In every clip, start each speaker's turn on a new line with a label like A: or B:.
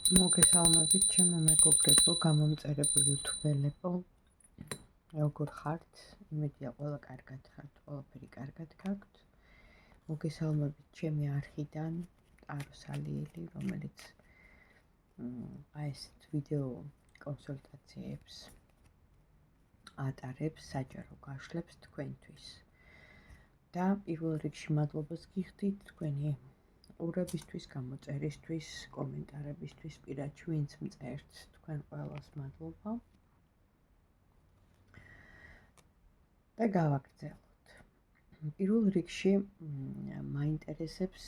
A: მოგესალმებით ჩემო მეგობრებო, გამომწერებო იუთუბელებო, როგორ ხართ? იმედია ყველა კარგად ხართ, ყველაფერი კარგად გაქვთ. მოგესალმებით ჩემი არხიდან, ტარო სალიელი, რომელიც ესეთ ვიდეო კონსულტაციებს ატარებს, საჯარო გაშლებს თქვენთვის. და პირველ რიგში მადლობას გიხდით თქვენი ყურებისთვის, გამოწერისთვის, კომენტარებისთვის, პირადად ვინც მწერთ, თქვენ ყველას მადლობა. და გავაგრძელოთ. პირველ რიგში მაინტერესებს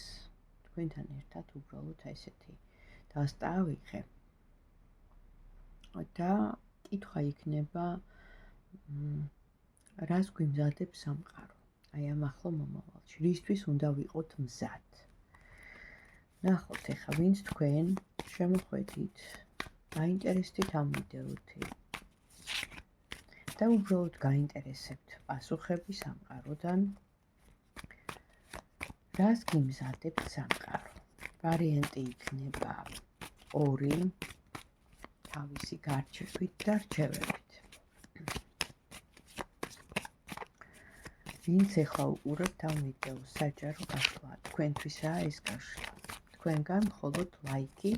A: თქვენთან ერთად უბრალოდ ესეთი დასტავიღე. და კითხვა იქნება, რას გვიმზადებს სამყარო? აი ამ ახლო მომავალში, რისთვის უნდა ვიყოთ მზად? ნახოთ ახლა, ვინც თქვენ შემოხვედით, გაინტერესდით ამ ვიდეოთი და უბრალოდ გაინტერესებთ პასუხები სამყაროდან, რას გიმზადებთ სამყარო? ვარიანტი იქნება 2, თავისი გარჩევით და რჩევებით. ვინც ახლა უყურებთ ამ ვიდეოს, საჯარო გაშლა, თქვენთვისაა ეს გაშლა. თქვენგან მხოლოდ ლაიქი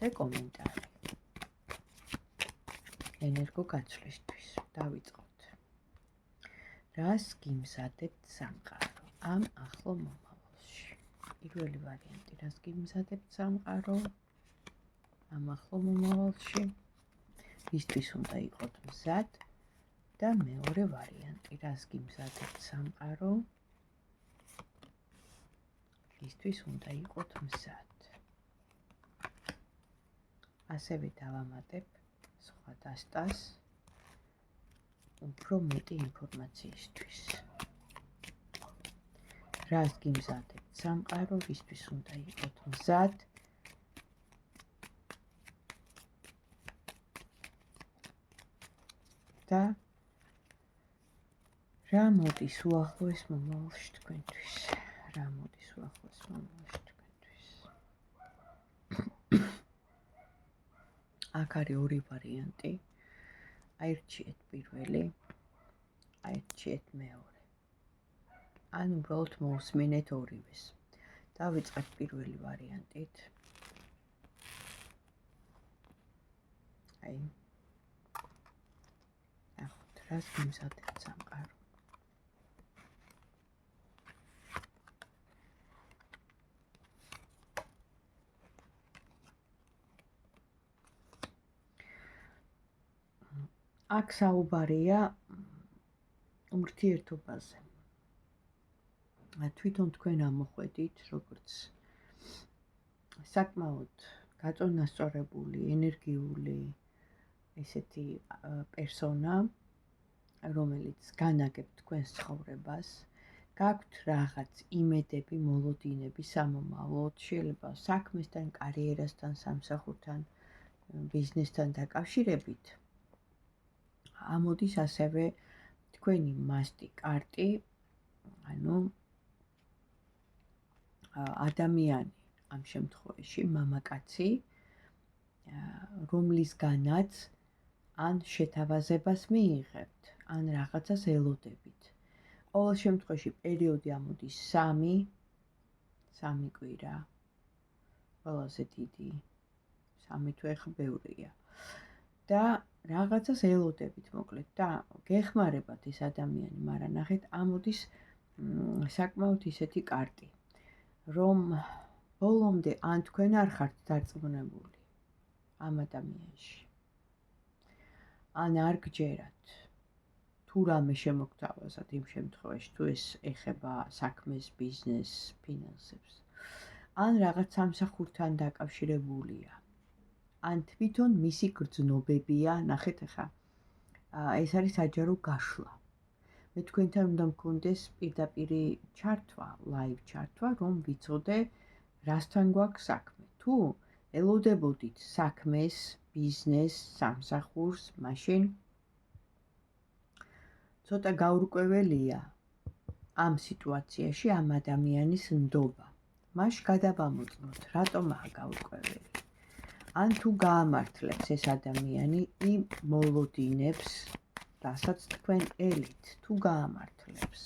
A: და კომენტარი. ენერგო გაცვლისთვის დავიწყოთ. რას გიმზადებთ სამყარო ამ ახლო მომავალში? პირველი ვარიანტი, რას გიმზადებთ სამყარო ამ ახლო მომავალში? რისთვის უნდა იყოთ მზად? და მეორე ვარიანტი, რას გიმზადებთ სამყარო? რისთვის უნდა იყოთ მზად? ასევე დავამატებ სხვა დასტას უფრო მეტი ინფორმაციისთვის. რას გიმზადებთ სამყარო? რისთვის უნდა იყოთ მზად? და რა მოდის უახლოეს მომავალში თქვენთვის? რა მოდის უახლოეს მომავალში თქვენთვის? აქ არის ორი ვარიანტი. აირჩიეთ პირველი, აირჩიეთ მეორე. ან უბრალოდ მოусმინეთ ორივეს. დავიწყებთ პირველი ვარიანტით. აი, ნახოთ, რას გიმზადებთ სამყარო? აქ საუბარია ურთიერთობაზე. თვითონ თქვენ ამოხვედით, როგორც საკმაოდ გაწონასწორებული, ენერგიული ესეთი პერსონა, რომელიც განაგებთ თქვენს ცხოვრებას, გაქვთ რაღაც იმედები, მოლოდინები სამომავლოდ, შეიძლება საქმესთან, კარიერასთან, სამსახურთან, ბიზნესთან დაკავშირებით. ამოდის ასევე თქვენი მასტი კარტი, ანუ ადამიანი, ამ შემთხვევაში მამაკაცი, რომლისგანაც ან შეთავაზებას მიიღებთ, ან რაღაცას ელოდებით. ყოველ შემთხვევაში პერიოდი ამოდის 3 კვირა, ყველაზე დიდი, 3 თვე ხა ბევრია. და რაღაცას ელოდებით, მოკლედ, და გეხმარებათ ეს ადამიანი, მაგრამ ნახეთ, ამოდის საკმაოდ ისეთი კარტი, რომ ბოლომდე ან თქვენ არ ხართ დარწმუნებული ამ ადამიანში, ან არ გჯერათ თუ რამე შემოგთავაზათ იმ შემთხვევაში, თუ ეს ეხება საქმეს, ბიზნესს, ფინანსებს, ან რაღაც სამსახურთან დაკავშირებულია. ან თვითონ მისი გრძნობებია, ნახეთ ახლა, ეს არის საჯარო გაშლა. მე თქვენთან უნდა მქონდეს პირდაპირი ჩართვა, ლაივ ჩართვა, რომ ვიცოდე, რასთან გვაქვს საქმე. თუ ელოდებოდით საქმეს, ბიზნესს, სამსახურს, მაშინ ცოტა გაურკვეველია ამ სიტუაციაში ამ ადამიანის ნდობა. მაშ გადავამოწმოთ, რატომაა გაურკვეველი. ან თუ გაამართლებს ეს ადამიანი იმ მოლოდინებს, რასაც თქვენ ელით, თუ გაამართლებს.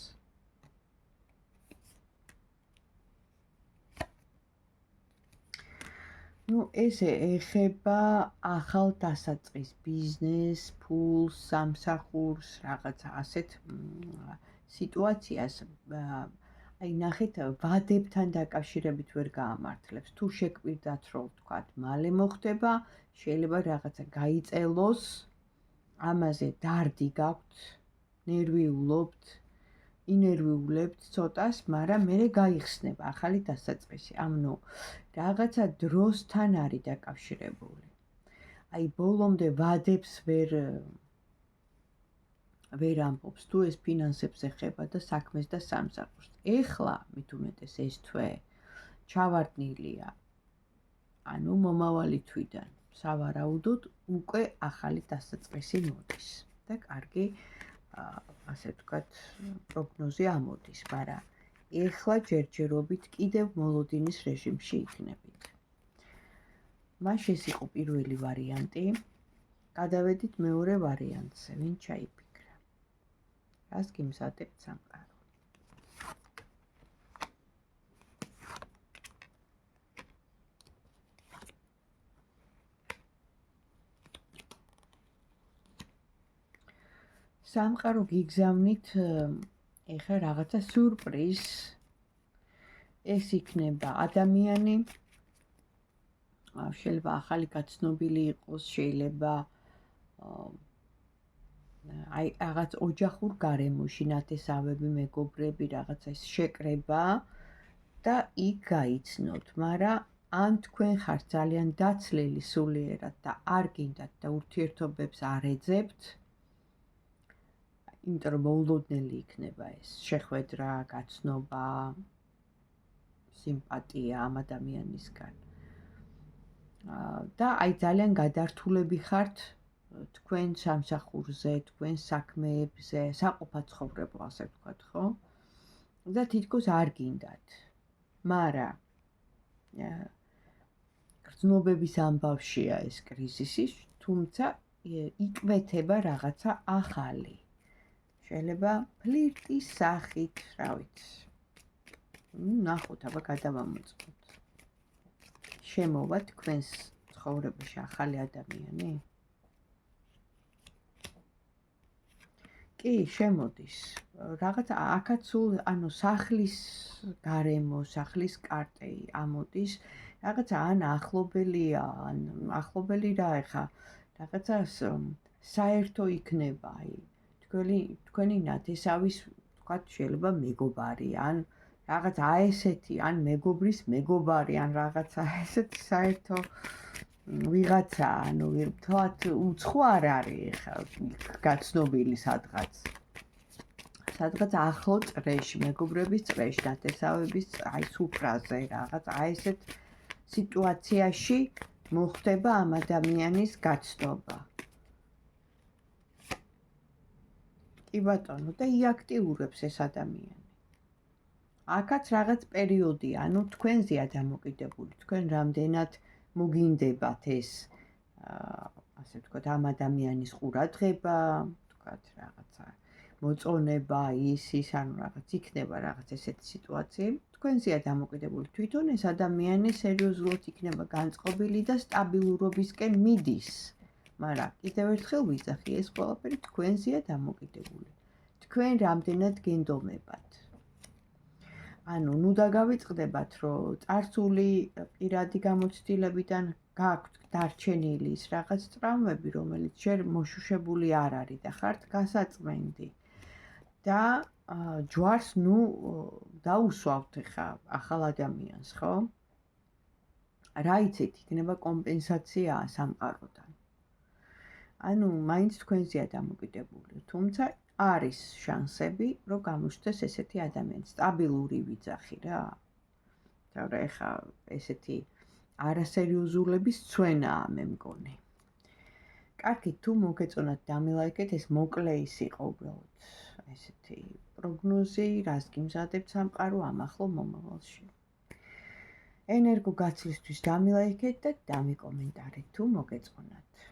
A: ესე ეხება ახალ დასაწყის ბიზნეს, ფულს, სამსახურს, რაღაცა ასეთ სიტუაციას. აი ნახეთ, ვადებთან დაკავშირებით ვერ გაამართლებს. თუ შეკვირდათ, რომ ვთქვათ, მალე მოხდება, შეიძლება რაღაცა გაიწელოს, ამაზე დარდი გაქვთ, ნერვიულობთ, ინერვიულებთ ცოტას, მაგრამ მერე გაიხსნება ახალი დასაწყისი. ანუ რაღაცა დროსთან არის დაკავშირებული. აი ბოლომდე ვადებს ვერ ამბობს, თუ ეს ფინანსებს ეხება და საქმეს და სამსახურს. ეხლა მით უმეტეს ეს თვე ჩავარდნილია. ანუ მომავალი თვიდან სავარაუდოდ უკვე ახალი დასაწყისი მოდის და კარგი ასე ვთქვათ, პროგნოზი ამოდის, მაგრამ ეხლა ჯერჯერობით კიდევ მოლოდინის რეჟიმში იქნებით. მაშ ეს იყო პირველი ვარიანტი. გადავედით მეორე ვარიანტზე, ვინ ჩაიფიქრა. რას გიმზადებთ სამყარო? სამყარო გიგზავნით ეხლა რაღაცა სიურპრიზ. ეს იქნება ადამიანი, შეიძლება ახალი გაცნობილი იყოს, შეიძლება აი რაღაც ოჯახურ გარემოში ნათესავები, მეგობრები, რაღაცა ის შეკრება და იქ გაიცნოთ, მაგრამ ან თქვენ ხართ ძალიან დაცლილი სულიერად და არ გინდათ და ურთიერთობებს არ ეძებთ, იმიტომ რომ მოულოდნელი იქნება ეს შეხვედრა, გაცნობა, სიმპათია ამ ადამიანისგან. და აი ძალიან გადართულები ხართ თქვენ სამსახურზე, თქვენ საქმეებზე, საყოფაცხოვრებო, ასე ვთქვათ, ხო? და თითქოს არ გინდათ. მაგრამ გრძნობების ამბავშია ეს კრიზისი, თუმცა იკვეთება რაღაცა ახალი. შეიძლება ფლირტის სახით, რა ვიცი. ნახოთ, აბა გადავამოწმოთ. შემოვა თქვენს ცხოვრებაში ახალი ადამიანი? კი, შემოდის. რაღაცა აქაც ანუ სახლის გარემო, სახლის კარტი ამოდის. რაღაცა ან ახლობელია, ან ახლობელი რა ეხა, რაღაცა საერთო იქნება, აი თქვენი ნათესავის, ვთქვათ, შეიძლება მეგობარი, ან რაღაც ესეთი, ან მეგობრის მეგობარი, ან რაღაცა ესეთი საერთო ვიღაცა, ანუ ვთქვათ, უცხო არ არის ხა გაცნობილი სადღაც ახლო წრეში, მეგობრების წრეში, ნათესავების აი სუფრაზე, რაღაც ესეთ სიტუაციაში მოხდება ამ ადამიანის გაცნობა. კი ბატონო, და იაქტიურებს ეს ადამიანი. აქაც რაღაც პერიოდია, ანუ თქვენზეა დამოკიდებული, თქვენ რამდენად მოგინდებათ ეს, ასე ვთქვათ, ამ ადამიანის ყურადღება, ვთქვათ, რაღაცა მოწონება, ის, ანუ რაღაც იქნება რაღაც ესეთი სიტუაციები, თქვენზეა დამოკიდებული. თვითონ ეს ადამიანი სერიოზულად იქნება განწყობილი და სტაბილურობისკენ მიდის. მაგრამ კიდევ ერთხელ ვიძახი, ეს ყველაფერი თქვენზეა დამოკიდებული. თქვენ რამდენად გენდომებათ. ანუ ნუ დაგავიწყდებათ, რომ წარსული პირადი გამოცდილებიდან გაქვთ დარჩენილი ის რაღაც ტრავმები, რომელიც ჯერ მოშუშებული არ არის და ხართ გასაწმენდი. და ჯვარს ნუ დაუსვავთ ხა ახალ ადამიანს, ხო? რა იცით, იქნება კომპენსაცია სამყაროდან. ანუ მაინც თქვენზეა დამოკიდებული, თუმცა არის შანსები, რომ გამოჩნდეს ესეთი ადამიანი, სტაბილური ვიძახი რა. და ეხა ესეთი არასერიოზულების ცვენაა, მე მგონი. კარგი, თუ მოგეწონათ დამილაიქეთ, ეს მოკლე ის იყო უბრალოდ ესეთი პროგნოზი, რას გიმზადებთ სამყარო ამ ახლო მომავალში. ენერგო გაცლისთვის დამილაიქეთ და დამიკომენტარეთ თუ მოგეწონათ.